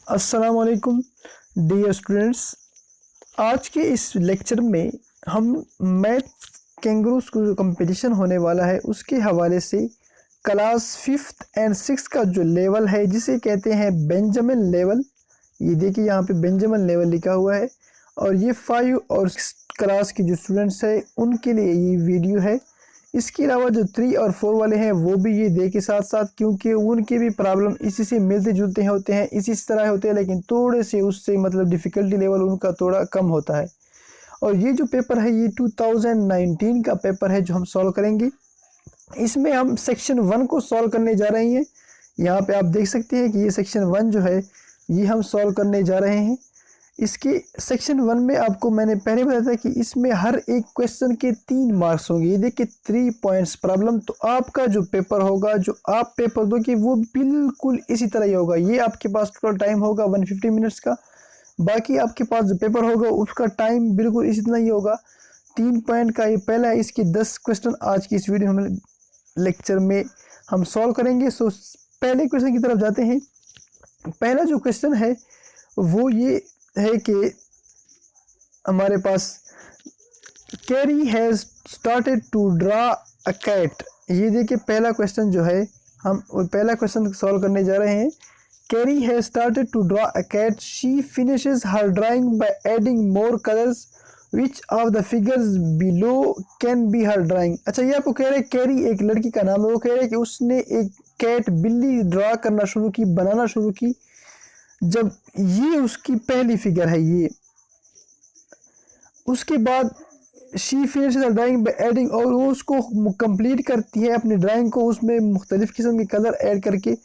अस्सलाम वालेकुम dear students. आज के इस लेक्चर में हम मैथ कैंगरूस को जो कंपटीशन होने वाला है उसके हवाले से क्लास 5th एंड 6th का जो लेवल है जिसे कहते हैं बेंजामिन लेवल, ये देखिए यहाँ पे बेंजामिन लेवल लिखा हुआ है और ये 5 और 6 क्लास के जो स्टूडेंट्स हैं उनके लिए ये वीडियो है। इसके अलावा जो 3 और 4 वाले हैं वो भी ये दे के साथ साथ, क्योंकि उनके भी प्रॉब्लम इसी से मिलते जुलते होते हैं, इसी तरह होते हैं, लेकिन थोड़े से उससे मतलब डिफ़िकल्टी लेवल उनका थोड़ा कम होता है। और ये जो पेपर है ये 2019 का पेपर है जो हम सॉल्व करेंगे। इसमें हम सेक्शन 1 को सॉल्व करने जा रहे हैं। यहाँ पे आप देख सकते हैं कि ये सेक्शन 1 जो है ये हम सॉल्व करने जा रहे हैं। इसके सेक्शन 1 में आपको मैंने पहले बताया था कि इसमें हर एक क्वेश्चन के 3 मार्क्स होंगे। ये देखिए 3 पॉइंट्स प्रॉब्लम। तो आपका जो पेपर होगा, जो आप पेपर दोगे वो बिल्कुल इसी तरह ही होगा। ये आपके पास टोटल टाइम होगा 150 मिनट्स का। बाकी आपके पास जो पेपर होगा उसका टाइम बिल्कुल इसी तरह ही होगा। 3 पॉइंट का ये पहला है। इसके 10 क्वेश्चन आज की इस वीडियो में लेक्चर में हम सॉल्व करेंगे। सो पहले क्वेश्चन की तरफ जाते हैं। पहला जो क्वेश्चन है वो ये है कि हमारे पास Carrie has started to draw a cat. ये देखिए पहला क्वेश्चन जो है हम पहला क्वेश्चन सॉल्व करने जा रहे हैं। Carrie has started to draw a cat, she finishes her drawing by adding more colours, which of the figures below can be her drawing. अच्छा, ये आपको कह रहे हैं कैरी एक लड़की का नाम है। वो कह रहे हैं कि उसने एक कैट बिल्ली ड्रा करना शुरू की, बनाना शुरू की, जब ये उसकी पहली फिगर है ये। उसके बाद she finishes the drawing by adding, और वो उसको कंप्लीट करती है अपनी ड्राइंग को उसमें मुख्तलिफ किस्म के कलर ऐड करके।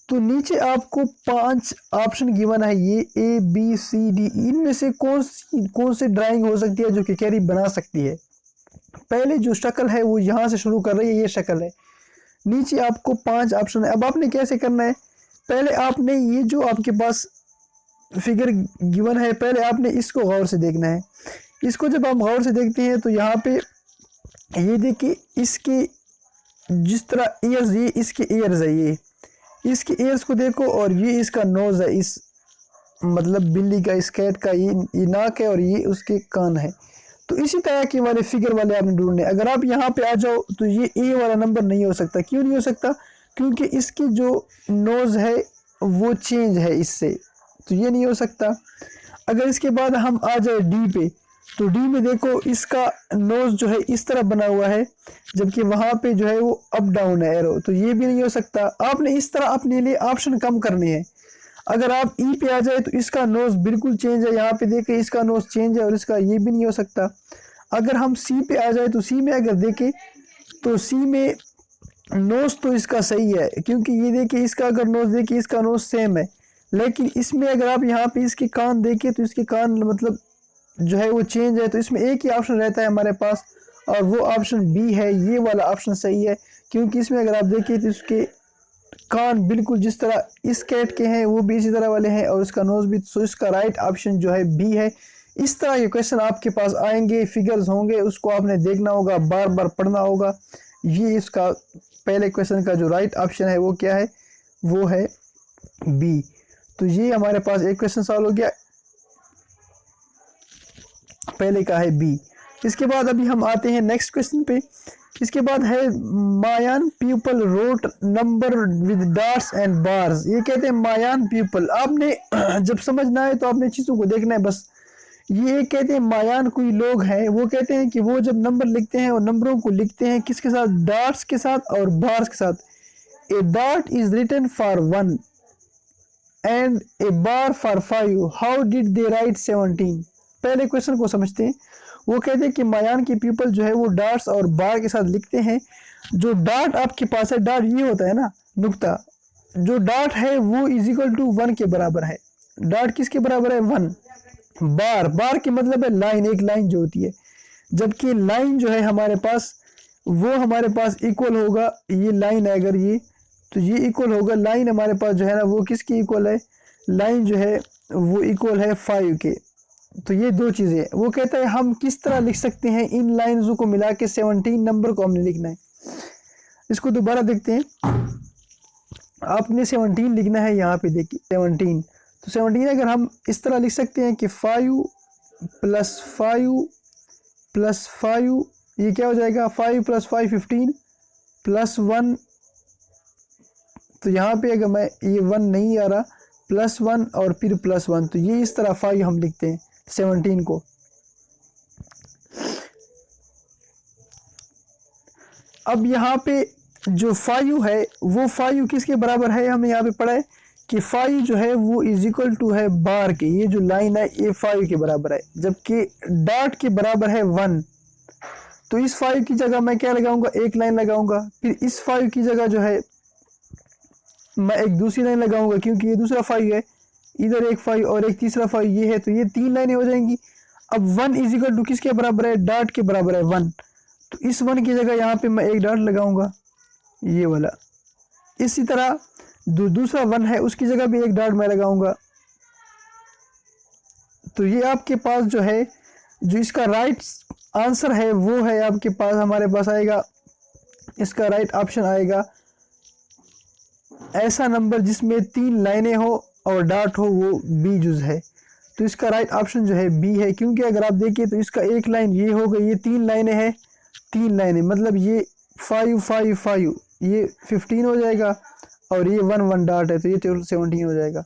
तो नीचे आपको 5 ऑप्शन गिवन है, ये ABCD। इनमें से कौन सी ड्राइंग हो सकती है जो कि कैरी बना सकती है। पहले जो शक्ल है वो यहाँ से शुरू कर रही है, ये शक्ल है। नीचे आपको 5 ऑप्शन है। अब आपने कैसे करना है, पहले आपने ये जो आपके पास फिगर गिवन है पहले आपने इसको गौर से देखना है। इसको जब आप गौर से देखते हैं तो यहाँ पे ये देखिए इसके जिस तरह ईयर्स, ये इसके ईयर्स है, ये इसके ईयर्स को देखो, और ये इसका नोज है, इस मतलब बिल्ली का, इस कैट का ये नाक है और ये उसके कान है। तो इसी तरह के वाले फिगर वाले आपने ढूंढने। अगर आप यहाँ पे आ जाओ तो ये ए वाला नंबर नहीं हो सकता। क्यों नहीं हो सकता? क्योंकि इसकी जो नोज है वो चेंज है इससे, तो ये नहीं हो सकता। अगर इसके बाद हम आ जाए डी पे, तो डी में देखो इसका नोज जो है इस तरह बना हुआ है, जबकि वहाँ पे जो है वो अप डाउन है एरो, तो ये भी नहीं हो सकता। आपने इस तरह अपने लिए ऑप्शन कम करने हैं। अगर आप ई पे आ जाए तो इसका नोज बिल्कुल चेंज है, यहाँ पे देखें इसका नोज चेंज है और इसका ये भी नहीं हो सकता। अगर हम सी पे आ जाए तो सी में अगर देखें तो सी में नोज तो इसका सही है, क्योंकि ये देखिए इसका अगर नोज देखिए इसका नोज सेम है। लेकिन इसमें अगर आप यहाँ पे इसके कान देखें तो इसके कान मतलब जो है वो चेंज है। तो इसमें एक ही ऑप्शन रहता है हमारे पास और वो ऑप्शन बी है। ये वाला ऑप्शन सही है, क्योंकि इसमें अगर आप देखें तो इसके कान बिल्कुल जिस तरह इस कैट के हैं वो भी इसी तरह वाले हैं और इसका नोज भी। सो इसका राइट ऑप्शन जो है बी है। इस तरह के क्वेश्चन आपके पास आएंगे, फिगर्स होंगे, उसको आपने देखना होगा, बार बार पढ़ना होगा। ये इसका पहले क्वेश्चन का जो राइट ऑप्शन है वो क्या है, वो है बी। तो ये हमारे पास एक क्वेश्चन सॉल्व हो गया, पहले का है बी। इसके बाद अभी हम आते हैं नेक्स्ट क्वेश्चन पे। इसके बाद है Mayan people wrote number with dots and bars. ये कहते हैं मायान पीपल। आपने जब समझना है तो आपने चीज़ों को देखना है बस। ये कहते हैं मायान कोई लोग हैं, वो कहते हैं कि वो जब नंबर लिखते हैं और नंबरों को लिखते हैं किसके साथ, डॉट्स के साथ और बार्स के साथ। A dot is written for 1 and a bar for 5, how did they write 17। पहले क्वेश्चन को समझते हैं। वो कहते हैं कि मायान की पीपल जो है वो डॉट्स और बार के साथ लिखते हैं। जो डॉट आपके पास है, डॉट ये होता है ना नुक्ता, जो डॉट है वो इज इक्वल टू 1 के बराबर है। डॉट किसके बराबर है, 1। बार के मतलब है लाइन, एक लाइन जो होती है, जबकि लाइन जो है हमारे पास वो हमारे पास इक्वल होगा, ये लाइन है अगर ये, तो ये इक्वल होगा, लाइन हमारे पास जो है ना वो किसकी इक्वल है, लाइन जो है वो इक्वल है 5 के। तो ये दो चीज़ें। वो कहता है हम किस तरह लिख सकते हैं इन लाइन्स को मिला के 17 नंबर को हमने लिखना है। इसको दोबारा देखते हैं। आपने 17 लिखना है, यहाँ पे देखिए 17। तो 17 अगर हम इस तरह लिख सकते हैं कि 5 + 5 + 5, ये क्या हो जाएगा, 5 + 5 15 +1, तो यहाँ पे अगर मैं ये 1 नहीं आ रहा, +1 और फिर +1, तो ये इस तरह 5 हम लिखते हैं 17 को। अब यहाँ पे जो 5 है वो 5 किसके बराबर है, हमें यहाँ पे पढ़ा है कि 5 जो है वो = है बार के, ये जो लाइन है ये 5 के बराबर है, जबकि डॉट के बराबर है 1। तो इस 5 की जगह मैं क्या लगाऊंगा, एक लाइन लगाऊंगा। फिर इस 5 की जगह जो है मैं एक दूसरी लाइन लगाऊंगा, क्योंकि ये दूसरा 5 है, इधर एक 5 और एक तीसरा 5 ये है, तो ये 3 लाइनें हो जाएंगी। अब 1 = किसके बराबर है, डॉट के बराबर है 1। तो इस 1 की जगह यहाँ पे मैं एक डॉट लगाऊंगा, ये वाला। इसी तरह दूसरा 1 है, उसकी जगह भी एक डॉट मैं लगाऊंगा। तो ये आपके पास जो है, जो इसका राइट आंसर है वो है आपके पास, हमारे पास आएगा, इसका राइट ऑप्शन आएगा ऐसा नंबर जिसमें 3 लाइनें हो और डॉट हो, वो बी जुज है। तो इसका राइट ऑप्शन जो है बी है, क्योंकि अगर आप देखिए तो इसका एक लाइन ये हो गई, ये 3 लाइनें हैं, 3 लाइनें मतलब ये 5 5 5, ये 15 हो जाएगा, और ये 1 1 डॉट है, तो ये 17 हो जाएगा।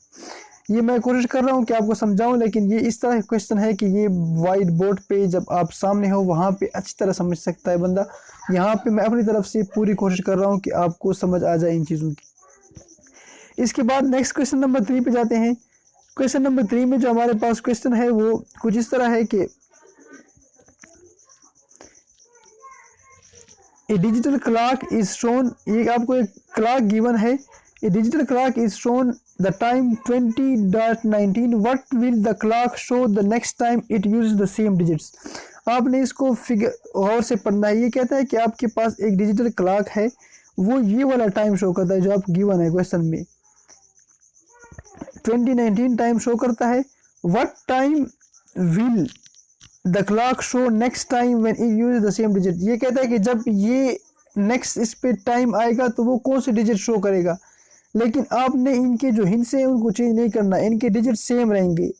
ये मैं कोशिश कर रहा हूँ कि आपको समझाऊं, लेकिन ये इस तरह क्वेश्चन है कि ये वाइट बोर्ड पे जब आप सामने हो वहाँ पे अच्छी तरह समझ सकता है बंदा। यहाँ पे मैं अपनी तरफ से पूरी कोशिश कर रहा हूँ कि आपको समझ आ जाए इन चीज़ों की। इसके बाद नेक्स्ट क्वेश्चन नंबर 3 पे जाते हैं। क्वेश्चन नंबर 3 में जो हमारे पास क्वेश्चन है वो कुछ इस तरह है कि a digital clock is shown, ये आपको एक क्लॉक गिवन है, a digital clock is shown the time 20.19, what will the clock show the next time it uses the same digits. आपने इसको फिगर गौर से पढ़ना है। ये कहता है कि आपके पास एक डिजिटल क्लॉक है, वो ये वाला टाइम शो करता है जो आप गिवन है क्वेश्चन में, 2019 टाइम शो करता है। What time will the clock show next time when it use the same digit. ये कहता है कि जब ये नेक्स्ट इस पे टाइम आएगा तो वो कौन से डिजिट शो करेगा, लेकिन आपने इनके जो हिंट्स हैं उनको चेंज नहीं करना, इनके डिजिट सेम रहेंगे।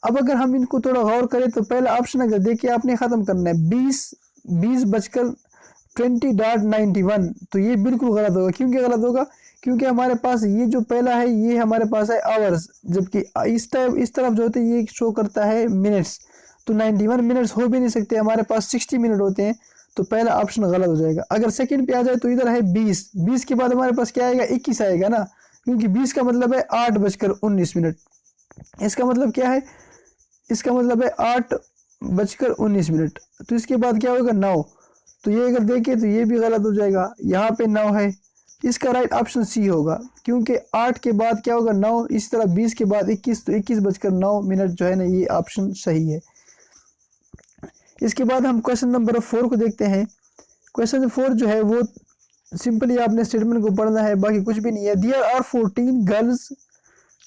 अब अगर हम इनको थोड़ा गौर करें तो पहला ऑप्शन अगर देखिए आपने ख़त्म करना है 20:20.91, तो ये बिल्कुल गलत होगा। क्योंकि गलत होगा, क्योंकि हमारे पास ये जो पहला है ये हमारे पास है आवर्स, जबकि इस तरफ जो होते हैं ये शो करता है मिनट्स, तो 91 मिनट्स हो भी नहीं सकते, हमारे पास 60 मिनट होते हैं, तो पहला ऑप्शन गलत हो जाएगा। अगर सेकंड पे आ जाए तो इधर है 20 के बाद हमारे पास क्या आएगा, 21 आएगा ना, क्योंकि 20 का मतलब है 8:19। इसका मतलब क्या है, इसका मतलब है 8:19। तो इसके बाद क्या होगा 9, तो ये अगर देखें तो ये भी गलत हो जाएगा, यहाँ पे 9 है, इसका राइट ऑप्शन सी होगा, क्योंकि 8 के बाद क्या होगा 9, इस तरह 20 के बाद 21, तो 21:09 जो है ना, ये ऑप्शन सही है। इसके बाद हम क्वेश्चन नंबर 4 को देखते हैं। क्वेश्चन 4 जो है वो सिंपली आपने स्टेटमेंट को पढ़ना है, बाकी कुछ भी नहीं है। देयर आर 14 गर्ल्स,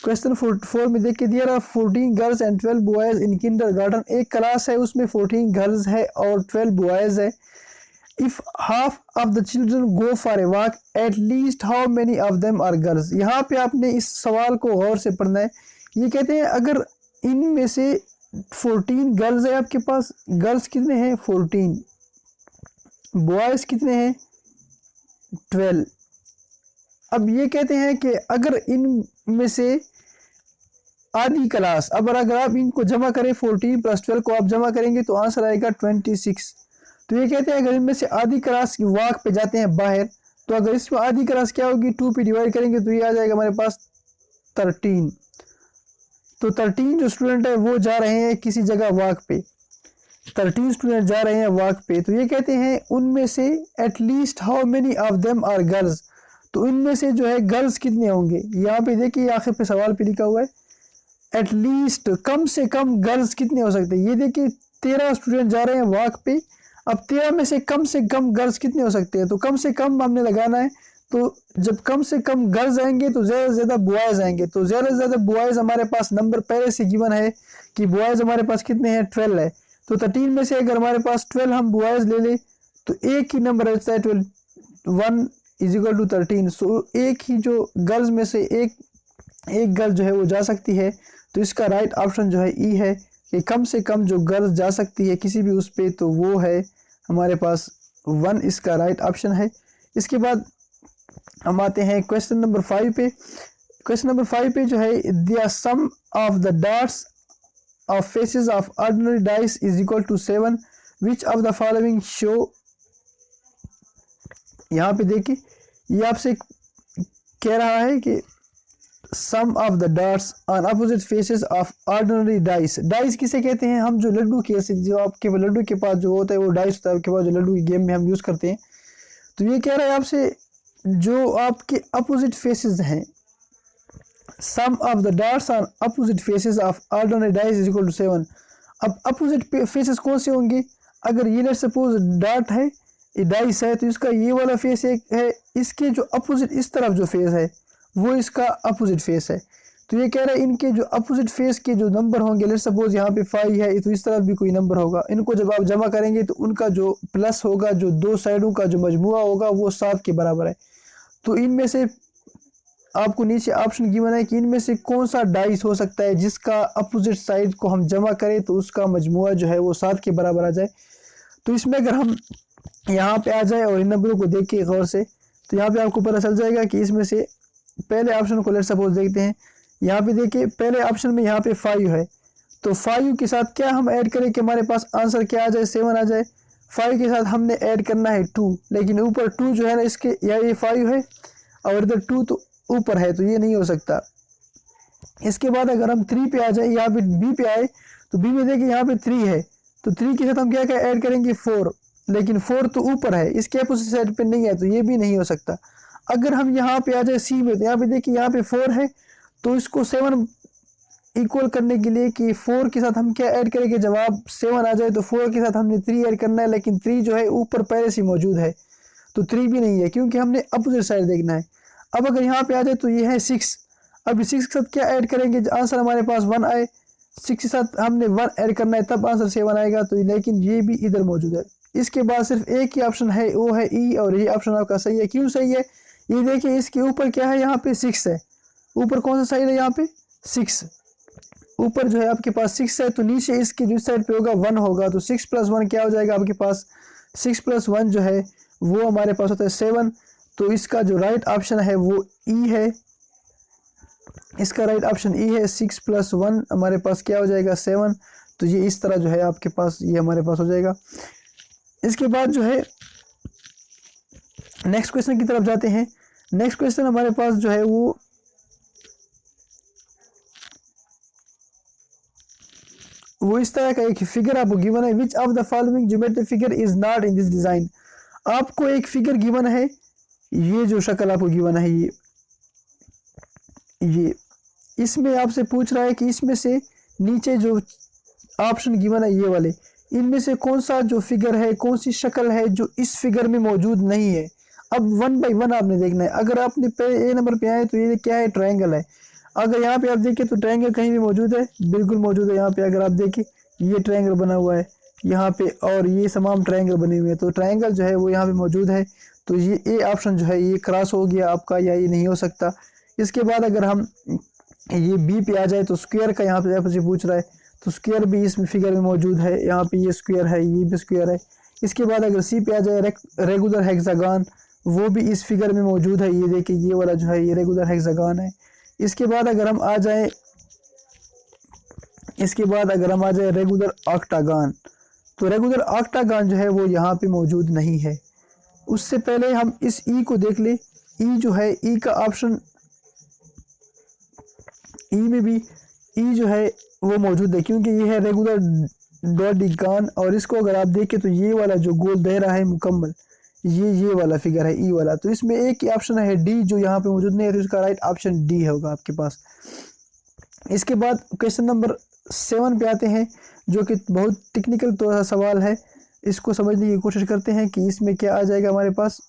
क्वेश्चन 4 में देखिए, there are 14 girls and 12 boys in kindergarten. एक क्लास है उसमें 14 गर्ल्स है और 12 बॉयज है। If half of the children go for a walk, at least how many of them are girls. यहाँ पे आपने इस सवाल को गौर से पढ़ना है। ये कहते हैं अगर इनमें से 14 गर्ल्स है आपके पास, गर्ल्स कितने हैं 14, बॉयज कितने हैं 12। अब ये कहते हैं कि अगर इनमें से आधी क्लास, अब अगर आप इनको जमा करें 14 + 12 को आप जमा करेंगे तो आंसर आएगा 26। तो ये कहते हैं अगर इनमें से आधी क्लास की वॉक पे जाते हैं बाहर, तो अगर इसमें आधी क्लास क्या होगी 2 पे डिवाइड करेंगे तो ये आ जाएगा हमारे पास 13। तो 13 जो स्टूडेंट है वो जा रहे हैं किसी जगह वॉक पे, 13 स्टूडेंट जा रहे हैं वॉक पे। तो ये कहते हैं उनमें से at least how many of them are girls, तो इनमें से जो है गर्ल्स कितने होंगे। यहाँ पे देखिए आखिर पे सवाल पे लिखा हुआ है एट लीस्ट, कम से कम गर्ल्स कितने हो सकते हैं। ये देखिए 13 स्टूडेंट जा रहे हैं वॉक पे, अब 13 में से कम गर्ल्स कितने हो सकते हैं, तो कम से कम हमने लगाना है। तो जब कम से कम गर्ल्स आएंगे तो ज़्यादा से ज़्यादा बॉयज़ आएंगे, तो ज़्यादा से ज़्यादा बॉयज़ हमारे पास नंबर पहले से गिवन है कि बॉयज़ हमारे पास कितने हैं 12 है। तो 13 में से अगर हमारे पास 12 हम बॉयज़ ले लें तो एक ही नंबर रहता है 12, 1 = 13। सो एक ही जो गर्ल्स में से एक एक गर्ल जो है वो जा सकती है, तो इसका राइट ऑप्शन जो है ई है कि कम से कम जो गर्ल्स जा सकती है किसी भी उस पे, तो वो है हमारे पास 1, इसका राइट ऑप्शन है। इसके बाद हम आते हैं क्वेश्चन नंबर 5 पे। क्वेश्चन नंबर 5 पे जो है the sum of the dots of faces of ordinary dice is equal to 7, which of the following show. यहाँ पे देखिए ये आपसे कह रहा है कि sum of the dots on opposite faces of ordinary dice. Dice किसे कहते हैं? हम जो लड्डू के, जो आपके लड्डू के पास जो होता है वो डाइस होता है आपके पास, जो लड्डू की गेम में हम यूज़ करते हैं। तो ये कह रहा है आपसे जो आपके अपोजिट फेसेस हैं, sum of the dots on opposite faces of ordinary dice is equal to 7। अब अपोजिट फेसेस कौन से होंगे? अगर ये लेट्स सपोज डॉट है, ये डाइस है, तो इसका ये वाला फेस एक है, इसके जो अपोजिट इस तरफ जो फेस है वो इसका अपोजिट फेस है। तो ये कह रहा है इनके जो अपोजिट फेस के जो नंबर होंगे, लेट्स सपोज यहाँ पे 5 है, तो इस तरफ भी कोई नंबर होगा, इनको जब आप जमा करेंगे तो उनका जो प्लस होगा, जो दो साइडों का जो मजमुआ होगा वो 7 के बराबर है। तो इनमें से आपको नीचे ऑप्शन गिवन है कि इनमें से कौन सा डाइस हो सकता है जिसका अपोजिट साइड को हम जमा करें तो उसका मजमुआ जो है वो 7 के बराबर आ जाए। तो इसमें अगर हम यहाँ पे आ जाए और इन नंबरों को देख के गौर से, तो यहाँ पे आपको पता चल जाएगा कि इसमें से पहले ऑप्शन को लेट सपोज देखते हैं। यहाँ पे देखिए पहले ऑप्शन में यहाँ पे 5 है, तो 5 के साथ क्या हम ऐड करें कि हमारे पास आंसर क्या आ जाए? 7 आ जाए। 5 के साथ हमने ऐड करना है 2, लेकिन ऊपर 2 जो है ना इसके, या ये 5 है और इधर 2 तो ऊपर है, तो ये नहीं हो सकता। इसके बाद अगर हम 3 पे आ जाए, यहाँ पे बी पे आए, तो बी में देखिए यहाँ पे 3 है, तो 3 के साथ हम क्या क्या ऐड करेंगे? 4, लेकिन 4 तो ऊपर है, इसके अपोजिट साइड पे नहीं है, तो ये भी नहीं हो सकता। अगर हम यहाँ पे आ जाए सी में, तो यहाँ पे देखिए यहाँ पे 4 है, तो इसको 7 इक्वल करने के लिए कि 4 के साथ हम क्या ऐड करेंगे? जवाब 7 आ जाए, तो 4 के साथ हमने 3 ऐड करना है, लेकिन 3 जो है ऊपर पहले से मौजूद है, तो 3 भी नहीं है क्योंकि हमने अपोजिट साइड देखना है। अब अगर यहाँ पे आ जाए तो ये है 6, अब 6 के साथ क्या ऐड करेंगे? आंसर हमारे पास 1 आए, 6 के साथ हमने 1 ऐड करना है तब आंसर 7 आएगा, तो लेकिन ये भी इधर मौजूद है। इसके बाद सिर्फ एक ही ऑप्शन है, वो है ई, और ये ऑप्शन आपका सही है। क्यों सही है? ये देखिए इसके ऊपर क्या है? यहाँ पे 6 है, ऊपर कौन सा साइड है? यहाँ पे 6, ऊपर जो है आपके पास 6 है, तो नीचे इसके जिस साइड पे होगा 1 होगा, तो 6 + 1 क्या हो जाएगा आपके पास? 6 + 1 जो है वो हमारे पास होता है 7। तो इसका जो राइट ऑप्शन है वो ई है, इसका राइट ऑप्शन ई है। 6 + 1 हमारे पास क्या हो जाएगा? 7। तो ये इस तरह जो है आपके पास ये हमारे पास हो जाएगा। इसके बाद जो है नेक्स्ट क्वेश्चन की तरफ जाते हैं। नेक्स्ट क्वेश्चन हमारे पास जो है वो इस तरह का एक फिगर आपको गिवन है, विच of the following geometric figure is not in this design. आपको एक फिगर गिवन है, ये जो शक्ल आपको गिवन है ये इसमें आपसे पूछ रहा है कि इसमें से नीचे जो ऑप्शन गिवन है ये वाले, इनमें से कौन सा जो फिगर है, कौन सी शक्ल है जो इस फिगर में मौजूद नहीं है। अब 1 बाई 1 आपने देखना है। अगर आपने ए नंबर पे आए तो ये क्या है? ट्रायंगल है। अगर यहाँ पे आप देखिए तो ट्रायंगल कहीं भी मौजूद है, बिल्कुल मौजूद है। यहाँ पे अगर आप देखिए ये ट्रायंगल बना हुआ है यहाँ पे, और ये तमाम ट्रायंगल बने हुए हैं, तो ट्रायंगल जो है वो यहाँ पे मौजूद है। तो ये ए ऑप्शन जो है ये क्रॉस हो गया आपका, या ये नहीं हो सकता। इसके बाद अगर हम ये बी पे आ जाए तो स्क्वायर का यहाँ पे आपसे पूछ रहा है, तो स्क्वायर भी इस फिगर में मौजूद है। यहाँ पे ये स्क्वायर है, ये भी स्क्वायर है। इसके बाद अगर सी पे आ जाए रेगुलर हेक्सागन, वो भी इस फिगर में मौजूद है। ये देखिए ये वाला जो है ये रेगुलर हेक्सागन है। इसके बाद अगर हम आ जाए रेगुलर ऑक्टागन, तो रेगुलर ऑक्टागन जो है वो यहाँ पे मौजूद नहीं है। उससे पहले हम इस ई को देख ले। ई जो है, ई का ऑप्शन, ई में भी ई जो है वो मौजूद है क्योंकि ये है रेगुलर डोडेकान। और इसको अगर आप देखें तो ये वाला जो गोल दायरा है मुकम्मल, ये वाला फिगर है ई वाला। तो इसमें एक ही ऑप्शन है डी जो यहाँ पे मौजूद नहीं है, तो इसका राइट ऑप्शन डी होगा आपके पास। इसके बाद क्वेश्चन नंबर 7 पे आते हैं, जो कि बहुत टेक्निकल थोड़ा सवाल है। इसको समझने की कोशिश करते हैं कि इसमें क्या आ जाएगा हमारे पास।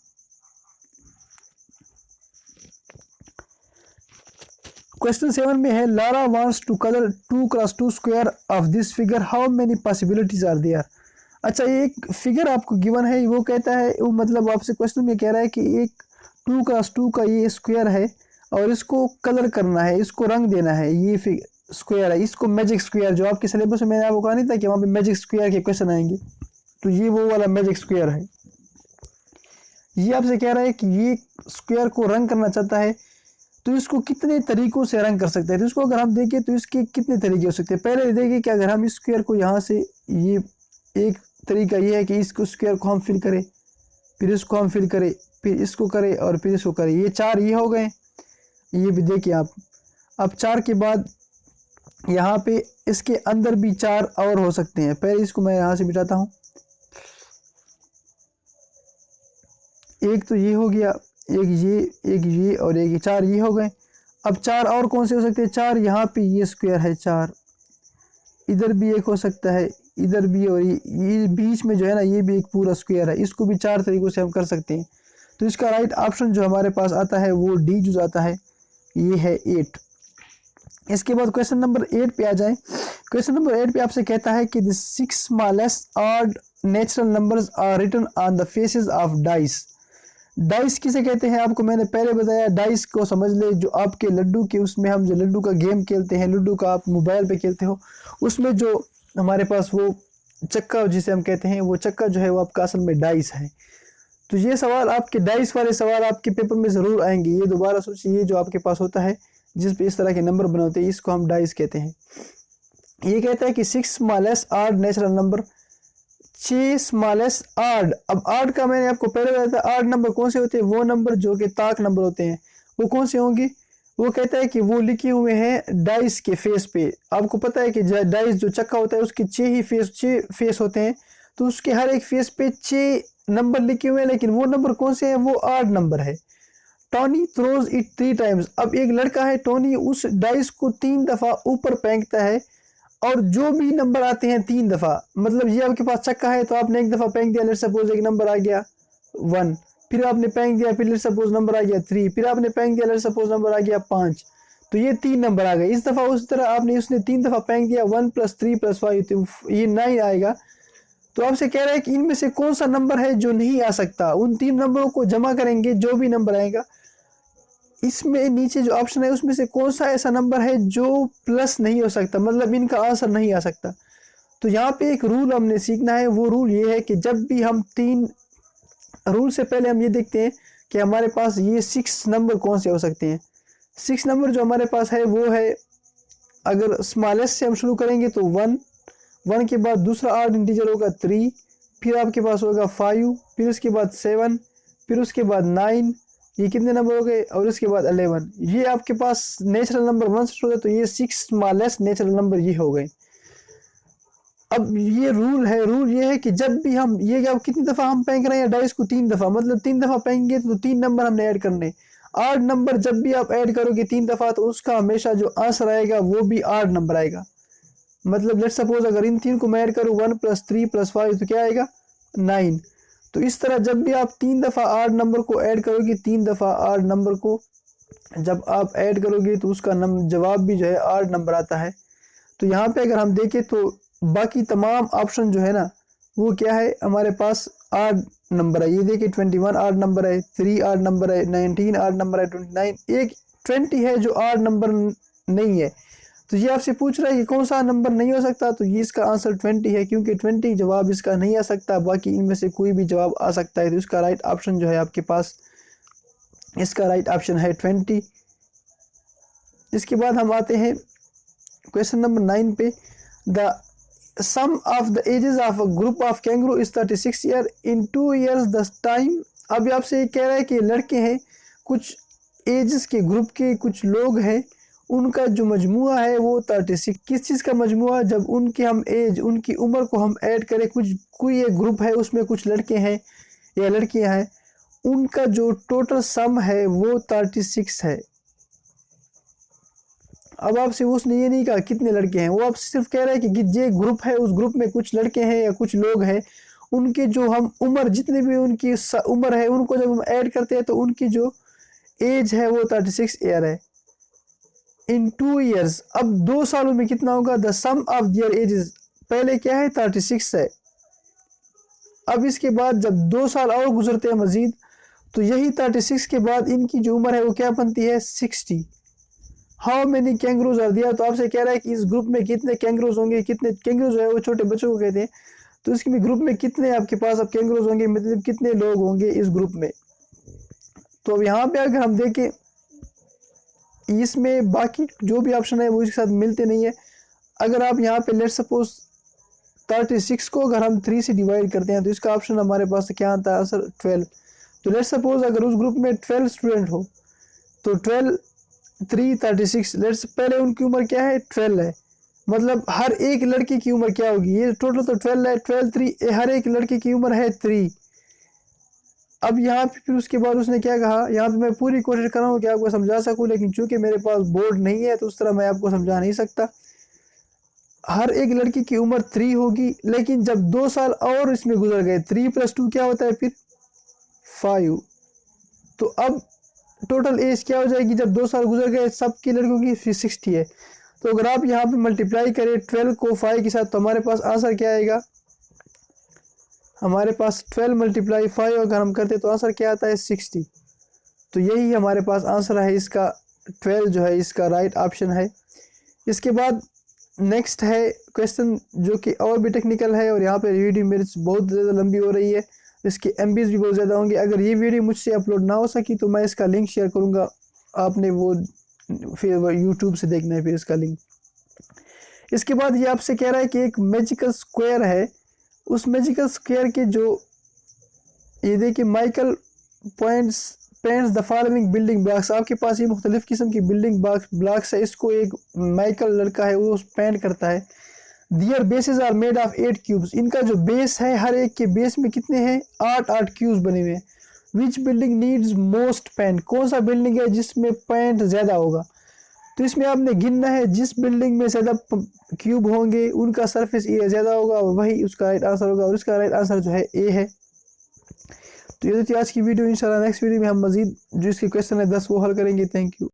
क्वेश्चन 7 में है, Lara wants to colour 2 × 2 square of this figure, how many possibilities are there. अच्छा, ये एक फिगर आपको गिवन है, वो कहता है, वो मतलब आपसे क्वेश्चन में कह रहा है कि एक 2 × 2 का ये स्क्वायर है और इसको कलर करना है, इसको रंग देना है। ये स्क्वायर है, इसको मैजिक स्क्वायर, जो आपके सिलेबस में मैंने आपको कहा नहीं था कि वहाँ पे मैजिक स्क्वायर के क्वेश्चन आएंगे, तो ये वो वाला मैजिक स्क्वायर है। ये आपसे कह रहा है कि ये स्क्वायर को रंग करना चाहता है, तो इसको कितने तरीकों से रंग कर सकते हैं। तो इसको अगर हम देखें तो इसके कितने तरीके हो सकते हैं। पहले देखिए कि अगर हम इस स्क्वायर को यहाँ से, ये एक तरीका ये है कि इसको स्क्वायर को हम फिल करें, फिर इसको हम फिल करें, फिर इसको करें और फिर इसको करें। ये 4 ये हो गए। ये भी देखिए आप। अब 4 के बाद यहाँ पे इसके अंदर भी 4 और हो सकते हैं। पहले इसको मैं यहाँ से मिटाता हूँ। एक तो ये हो गया, एक ये और एक ये, 4 ये हो गए। अब 4 और कौन से हो सकते हैं? 4 यहाँ पे ये स्क्वायर है, 4 इधर भी एक हो सकता है, इधर भी, और ये बीच में जो है ना, ये भी एक पूरा स्क्वायर है। इसको भी 4 तरीकों से हम कर सकते हैं। तो इसका राइट ऑप्शन जो हमारे पास आता है वो डी जो आता है, ये है 8। इसके बाद क्वेश्चन नंबर 8 पे आ जाए। क्वेश्चन नंबर 8 पे आपसे कहता है कि the 6 smallest odd natural numbers are written on the faces of dice. Dice किसे कहते हैं आपको मैंने पहले बताया। डाइस को समझ ले, जो आपके लड्डू के, उसमें हम जो लड्डू का गेम खेलते हैं, लड्डू का आप मोबाइल पे खेलते हो, उसमें जो हमारे पास वो चक्का जिसे हम कहते हैं, वो चक्का जो है वो आपका असल में डाइस है। तो ये सवाल आपके डाइस वाले सवाल आपके पेपर में ज़रूर आएंगे। ये दोबारा सोचिए, ये जो आपके पास होता है जिस पे इस तरह के नंबर बने होते हैं, इसको हम डाइस कहते हैं। ये कहता है कि 6 smallest odd natural number, 6 smallest odd. अब ऑड का मैंने आपको पहले बताया था, ऑड नंबर कौन से होते हैं? वो नंबर जो कि ताक नंबर होते हैं। वो कौन से होंगे? वो कहता है कि वो लिखे हुए हैं डाइस के फेस पे। आपको पता है कि डाइस जो चक्का होता है उसके 6 फेस होते हैं, तो उसके हर एक फेस पे 6 नंबर लिखे हुए हैं, लेकिन वो नंबर कौन से हैं? वो ऑड नंबर है। Tony throws it 3 times. अब एक लड़का है टोनी, उस डाइस को 3 दफ़ा ऊपर फेंकता है, और जो भी नंबर आते हैं 3 दफ़ा, मतलब ये आपके पास चक्का है, तो आपने एक दफ़ा फेंक दिया, लेट सपोज एक नंबर आ गया 1, फिर आपने फेंक दिया, फिर लेट सपोज नंबर आ गया 3, फिर आपने फेंक दिया, लेट सपोज नंबर आ गया 5, तो ये 3 नंबर आ गए। इस दफ़ा उस तरह आपने उसने 3 दफ़ा फेंक दिया, 1 + 3 + 5, तो ये 9 आएगा। तो आपसे कह रहा है कि इनमें से कौन सा नंबर है जो नहीं आ सकता। उन 3 नंबरों को जमा करेंगे, जो भी नंबर आएगा, इसमें नीचे जो ऑप्शन है उसमें से कौन सा ऐसा नंबर है जो प्लस नहीं हो सकता, मतलब इनका आंसर नहीं आ सकता। तो यहाँ पे एक रूल हमने सीखना है। वो रूल ये है कि जब भी हम 3 रूल से पहले हम ये देखते हैं कि हमारे पास ये 6 नंबर कौन से हो सकते हैं। 6 नंबर जो हमारे पास है वो है, अगर स्मॉलेस्ट से हम शुरू करेंगे तो 1 के बाद दूसरा ऑड इंटीजर होगा 3, फिर आपके पास होगा 5, फिर उसके बाद 7, फिर उसके बाद 9, ये कितने नंबर हो गए, और उसके बाद 11। ये आपके पास नेचुरल नंबर 1 से शुरू होता है, तो ये 6 स्मॉलेस्ट नेचुरल नंबर ये हो गए। अब ये रूल ये है कि जब भी हम ये क्या कितनी दफ़ा हम फेंक रहे हैं डाइस को? 3 दफ़ा, मतलब 3 दफ़ा फेंकेंगे तो 3 नंबर हमने ऐड करने। ऑड नंबर जब भी आप ऐड करोगे 3 दफ़ा, तो उसका हमेशा जो आंसर आएगा वो भी ऑड नंबर आएगा। मतलब लेट सपोज अगर इन 3 को मैं ऐड करूँ 1 + 3 + 5, तो क्या आएगा? 9। तो इस तरह जब भी आप 3 दफ़ा ऑड नंबर को ऐड करोगे, 3 दफ़ा ऑड नंबर को जब आप ऐड करोगे, तो उसका जवाब भी जो है ऑड नंबर आता है। तो यहाँ पे अगर हम देखें तो बाकी तमाम ऑप्शन जो है ना, वो क्या है, हमारे पास ऑड नंबर है। ये देखिए 21 ऑड नंबर है, 3 ऑड नंबर है, 19 ऑड नंबर है, 29, एक 20 है जो ऑड नंबर नहीं है। तो ये आपसे पूछ रहा है कि कौन सा नंबर नहीं हो सकता, तो ये इसका आंसर 20 है, क्योंकि 20 जवाब इसका नहीं आ सकता। बाकी इनमें से कोई भी जवाब आ सकता है। तो इसका राइट ऑप्शन जो है आपके पास, इसका राइट ऑप्शन है 20। इसके बाद हम आते हैं क्वेश्चन नंबर 9 पे। The sum of the ages of a group of kangaroo is 36 year in 2 years the time. अब आपसे कह रहा है कि लड़के हैं, कुछ एजेस के ग्रुप के कुछ लोग हैं, उनका जो मजमुआ है वो 36। किस चीज़ का मजमुआ? जब उनके हम एज, उनकी उम्र को हम ऐड करें, कोई एक ग्रुप है उसमें कुछ लड़के हैं या लड़कियां हैं, उनका जो टोटल सम है वो 36 है। अब आपसे उसने ये नहीं कहा कितने लड़के हैं, वो आपसे सिर्फ कह रहा है कि ये ग्रुप है, उस ग्रुप में कुछ लड़के हैं या कुछ लोग हैं, उनके जो हम उम्र, जितने भी उनकी उम्र है, उनको जब हम ऐड करते हैं तो उनकी जो एज है वो 36 ईयर है इन 2 ईयर्स। अब 2 सालों में कितना होगा? The sum of their ages, पहले क्या है 36 है। अब इसके बाद जब 2 साल और गुजरते हैं मजीद, तो यही 36 के बाद इनकी जो उम्र है वो क्या बनती है 60। हाउ मेनी कैंगरूज आर दिया, तो आपसे कह रहा है कि इस ग्रुप में कितने कैंगरूज होंगे, कितने कैंगरूज है वो छोटे बच्चों को कहते हैं, तो इसके ग्रुप में कितने आपके पास अब कैंगरूज होंगे, मतलब कितने लोग होंगे इस ग्रुप में। तो अब यहाँ पे अगर हम देखें इसमें बाकी जो भी ऑप्शन है वो इसके साथ मिलते नहीं है। अगर आप यहाँ पे लेट सपोज 36 को अगर हम 3 से डिवाइड करते हैं तो इसका ऑप्शन हमारे पास क्या आता है आंसर 12। तो लेट सपोज अगर उस ग्रुप में 12 स्टूडेंट हो तो 12 3 36, लेट्स पहले उनकी उम्र क्या है 12 है, मतलब हर एक लड़के की उम्र क्या होगी, ये टोटल तो 12 है, 12 3 हर एक लड़के की उम्र है 3। अब यहाँ पे फिर उसके बाद उसने क्या कहा, यहाँ पे मैं पूरी कोशिश कर रहा हूँ कि आपको समझा सकूँ, लेकिन चूंकि मेरे पास बोर्ड नहीं है तो उस तरह मैं आपको समझा नहीं सकता। हर एक लड़की की उम्र 3 होगी, लेकिन जब 2 साल और इसमें गुजर गए 3 + 2 क्या होता है फिर 5। तो अब टोटल एज क्या हो जाएगी जब 2 साल गुजर गए सबकी लड़कियों की, फिर 60 है। तो अगर आप यहाँ पे मल्टीप्लाई करें 12 को 5 के साथ तो हमारे पास आंसर क्या आएगा, हमारे पास 12 × 5 अगर हम करते तो आंसर क्या आता है 60। तो यही हमारे पास आंसर है इसका, 12 जो है इसका राइट ऑप्शन है। इसके बाद नेक्स्ट है क्वेश्चन जो कि और भी टेक्निकल है, और यहाँ पे वीडियो मेरी बहुत ज़्यादा लंबी हो रही है, इसके MBs भी बहुत ज़्यादा होंगे। अगर ये वीडियो मुझसे अपलोड ना हो सकी तो मैं इसका लिंक शेयर करूँगा, आपने वो फिर यूट्यूब से देखना है फिर इसका लिंक। इसके बाद ये आपसे कह रहा है कि एक मैजिकल स्क्वायर है, उस मैजिकल स्क्वायर के जो ये देखिए Michael paints the following building blocks, आपके पास ये मुख्तलिफ किस्म की बिल्डिंग ब्लॉक्स है, इसको एक माइकल लड़का है वो पेंट करता है। Their bases are made of 8 cubes, इनका जो बेस है हर एक के बेस में कितने हैं 8 क्यूब्स बने हुए हैं। विच बिल्डिंग नीड्स मोस्ट पेंट, कौन सा बिल्डिंग है जिसमें पेंट ज़्यादा होगा। तो इसमें आपने गिनना है जिस बिल्डिंग में ज़्यादा क्यूब होंगे उनका सरफेस एरिया ज़्यादा होगा, वही उसका राइट आंसर होगा, और इसका राइट आंसर जो है ए है। तो ये थी आज की वीडियो, इंशाल्लाह नेक्स्ट वीडियो में हम मजीद जो इसके क्वेश्चन है 10 वो हल करेंगे। Thank you.